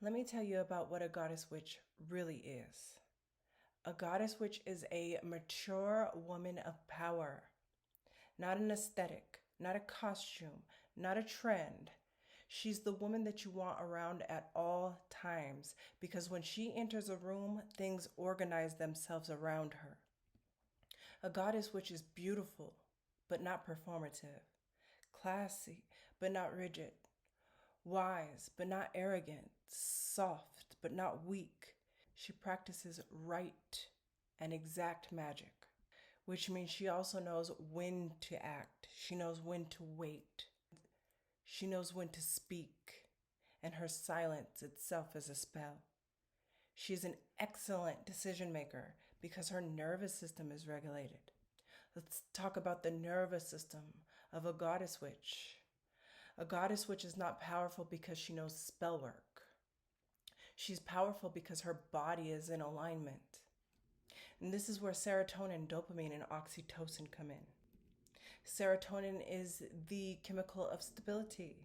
Let me tell you about what a goddess witch really is. A goddess witch is a mature woman of power, not an aesthetic, not a costume, not a trend. She's the woman that you want around at all times because when she enters a room, things organize themselves around her. A goddess witch is beautiful, but not performative, classy, but not rigid, wise, but not arrogant, soft, but not weak. She practices right and exact magic, which means she also knows when to act. She knows when to wait. She knows when to speak, and her silence itself is a spell. She's an excellent decision maker because her nervous system is regulated. Let's talk about the nervous system of a goddess witch. A goddess witch is not powerful because she knows spell work. She's powerful because her body is in alignment. And this is where serotonin, dopamine, and oxytocin come in. Serotonin is the chemical of stability,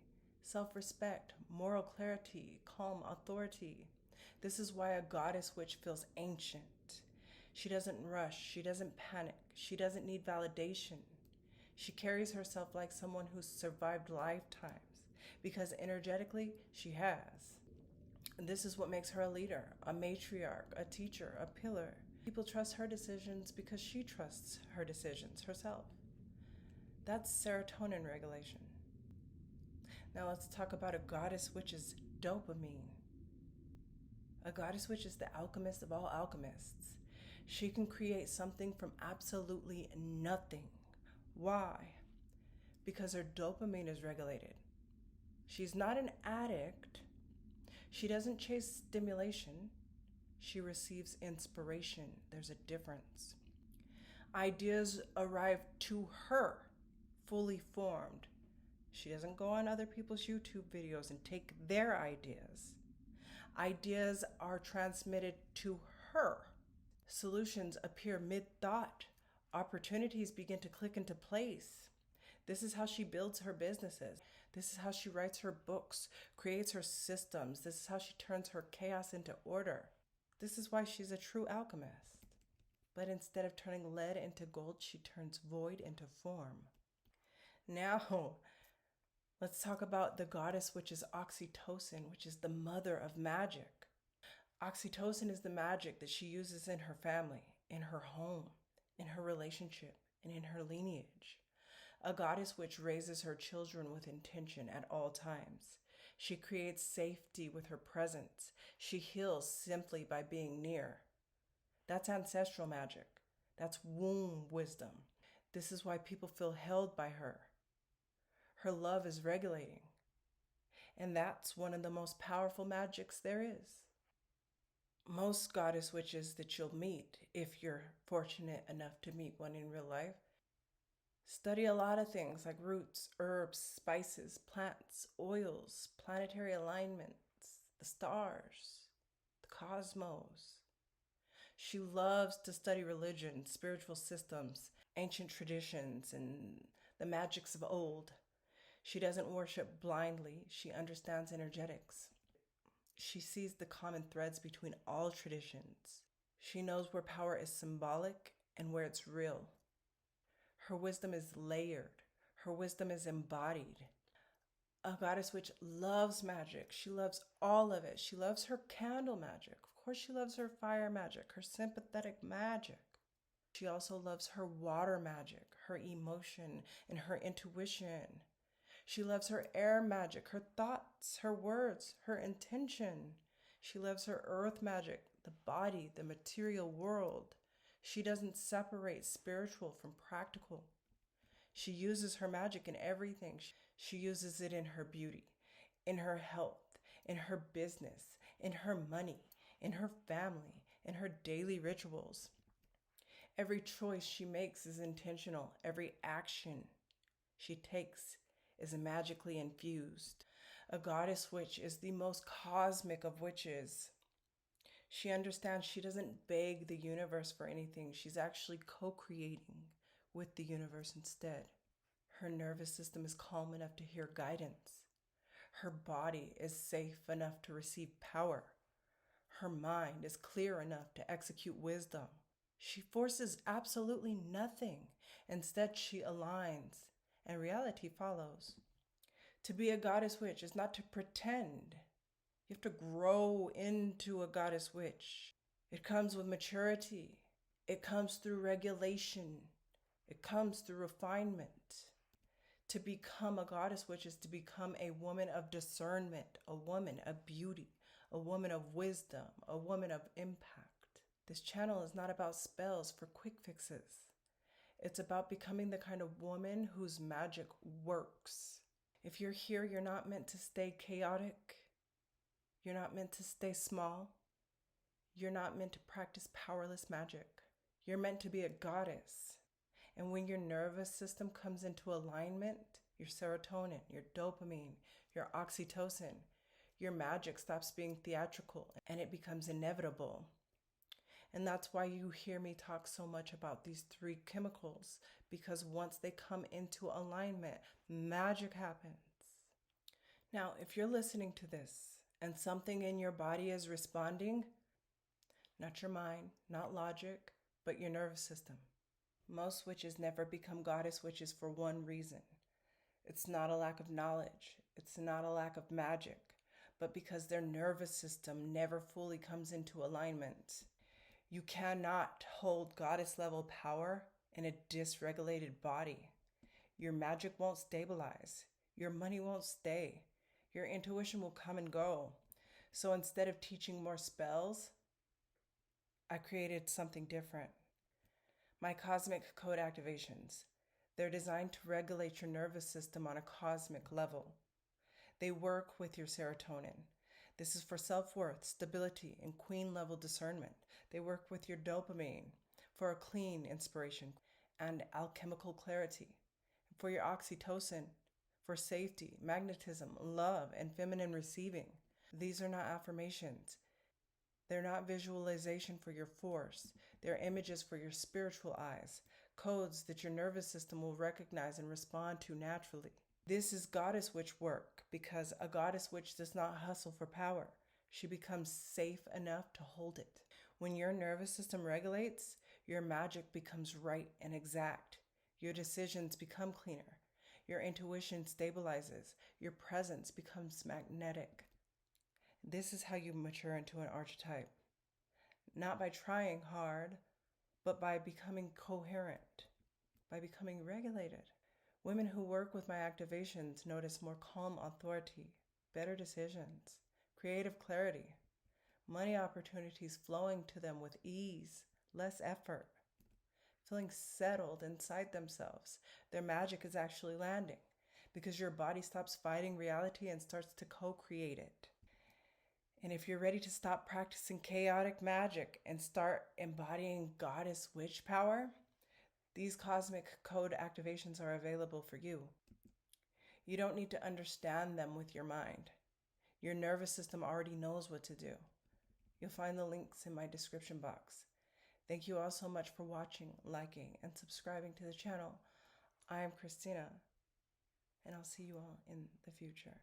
self-respect, moral clarity, calm authority. This is why a goddess witch feels ancient. She doesn't rush. She doesn't panic. She doesn't need validation. She carries herself like someone who's survived lifetimes because energetically she has. And this is what makes her a leader, a matriarch, a teacher, a pillar. People trust her decisions because she trusts her decisions herself. That's serotonin regulation. Now let's talk about a goddess witch's dopamine. A goddess witch is the alchemist of all alchemists. She can create something from absolutely nothing. Why? Because her dopamine is regulated. She's not an addict. She doesn't chase stimulation. She receives inspiration. There's a difference. Ideas arrive to her fully formed. She doesn't go on other people's YouTube videos and take their ideas. Ideas are transmitted to her. Solutions appear mid-thought. Opportunities begin to click into place. This is how she builds her businesses. This is how she writes her books, creates her systems. This is how she turns her chaos into order. This is why she's a true alchemist. But instead of turning lead into gold, she turns void into form. Now, let's talk about the goddess, which is oxytocin, which is the mother of magic. Oxytocin is the magic that she uses in her family, in her home, in her relationship, and in her lineage. A goddess witch raises her children with intention at all times. She creates safety with her presence. She heals simply by being near. That's ancestral magic. That's womb wisdom. This is why people feel held by her. Her love is regulating. And that's one of the most powerful magics there is. Most goddess witches that you'll meet, if you're fortunate enough to meet one in real life, study a lot of things like roots, herbs, spices, plants, oils, planetary alignments, the stars, the cosmos. She loves to study religion, spiritual systems, ancient traditions, and the magics of old. She doesn't worship blindly. She understands energetics. She sees the common threads between all traditions. She knows where power is symbolic and where it's real. Her wisdom is layered. Her wisdom is embodied. A goddess witch loves magic. She loves all of it. She loves her candle magic. Of course, she loves her fire magic, her sympathetic magic. She also loves her water magic, her emotion, and her intuition. She loves her air magic, her thoughts, her words, her intention. She loves her earth magic, the body, the material world. She doesn't separate spiritual from practical. She uses her magic in everything. She uses it in her beauty, in her health, in her business, in her money, in her family, in her daily rituals. Every choice she makes is intentional. Every action she takes is magically infused. A goddess witch is the most cosmic of witches. She understands she doesn't beg the universe for anything. She's actually co-creating with the universe instead. Her nervous system is calm enough to hear guidance. Her body is safe enough to receive power. Her mind is clear enough to execute wisdom. She forces absolutely nothing. Instead, she aligns, and reality follows. To be a goddess witch is not to pretend. You have to grow into a goddess witch. It comes with maturity. It comes through regulation. It comes through refinement. To become a goddess witch is to become a woman of discernment, a woman of beauty, a woman of wisdom, a woman of impact. This channel is not about spells for quick fixes. It's about becoming the kind of woman whose magic works. If you're here, you're not meant to stay chaotic. You're not meant to stay small. You're not meant to practice powerless magic. You're meant to be a goddess. And when your nervous system comes into alignment, your serotonin, your dopamine, your oxytocin, your magic stops being theatrical and it becomes inevitable. And that's why you hear me talk so much about these 3 chemicals, because once they come into alignment, magic happens. Now, if you're listening to this and something in your body is responding, not your mind, not logic, but your nervous system. Most witches never become goddess witches for one reason. It's not a lack of knowledge. It's not a lack of magic, but because their nervous system never fully comes into alignment. You cannot hold goddess level power in a dysregulated body. Your magic won't stabilize. Your money won't stay. Your intuition will come and go. So instead of teaching more spells, I created something different. My cosmic code activations. They're designed to regulate your nervous system on a cosmic level. They work with your serotonin. This is for self-worth, stability, and queen level discernment. They work with your dopamine for a clean inspiration and alchemical clarity. For your oxytocin, for safety, magnetism, love, and feminine receiving. These are not affirmations. They're not visualization for your force. They're images for your spiritual eyes, codes that your nervous system will recognize and respond to naturally. This is goddess witch work because a goddess witch does not hustle for power. She becomes safe enough to hold it. When your nervous system regulates, your magic becomes right and exact. Your decisions become cleaner. Your intuition stabilizes. Your presence becomes magnetic. This is how you mature into an archetype. Not by trying hard, but by becoming coherent, by becoming regulated. Women who work with my activations notice more calm authority, better decisions, creative clarity, money opportunities flowing to them with ease, less effort, feeling settled inside themselves. Their magic is actually landing because your body stops fighting reality and starts to co-create it. And if you're ready to stop practicing chaotic magic and start embodying goddess witch power, these cosmic code activations are available for you. You don't need to understand them with your mind. Your nervous system already knows what to do. You'll find the links in my description box. Thank you all so much for watching, liking, and subscribing to the channel. I am Christina, and I'll see you all in the future.